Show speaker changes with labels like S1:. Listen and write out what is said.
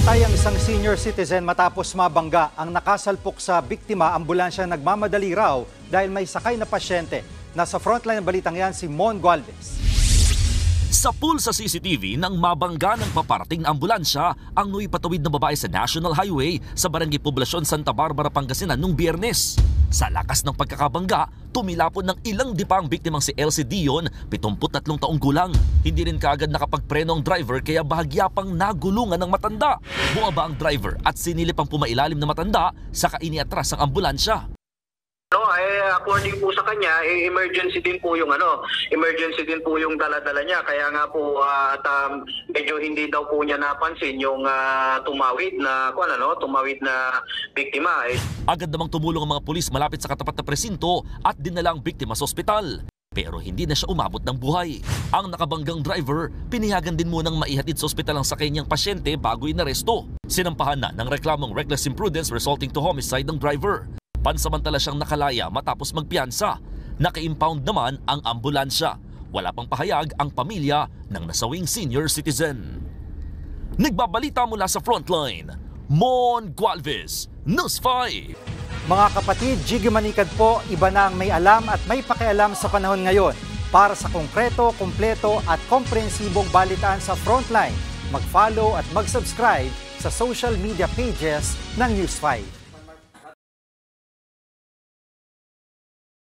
S1: Namatay ang isang senior citizen matapos mabangga. Ang nakasalpok sa biktima, ambulansya nagmamadali raw dahil may sakay na pasyente. Nasa frontline ng balitang yan si Mon Gualvez.
S2: Sa pool sa CCTV nang mabangga ng paparating na ambulansya ang patawid na babae sa National Highway sa Barangay Poblacion, Santa Barbara, Pangasinan nung Biyernes. Sa lakas ng pagkakabangga, tumilapon ng ilang dipa ang biktimang si Elsie Dion, 73 taong gulang. Hindi rin kaagad nakapagpreno ang driver kaya bahagya pang nagulungan ng matanda. Bumaba ang driver at sinilip ang pumailalim na matanda saka iniatras ang ambulansya.
S3: According po sa kanya, emergency din po yung dala-dala niya. Kaya nga po medyo hindi daw po niya napansin yung tumawid na biktima.
S2: Agad namang tumulong ang mga pulis malapit sa katapat na presinto at dinala ang biktima sa ospital. Pero hindi na siya umabot ng buhay. Ang nakabanggang driver, pinihagan din munang maihatid sa ospital ang sakay niyang pasyente bago inaresto. Sinampahan na ng reklamong reckless imprudence resulting to homicide ng driver. Pansamantala siyang nakalaya matapos magpiyansa. Naka-impound naman ang ambulansya. Wala pang pahayag ang pamilya ng nasawing senior citizen. Nagbabalita mula sa frontline, Mon Gualvez, News 5.
S1: Mga kapatid, Jiggy Manikad po, iba na ang may alam at may pakialam sa panahon ngayon. Para sa konkreto, kumpleto at komprehensibong balitaan sa frontline, mag-follow at mag-subscribe sa social media pages ng News 5.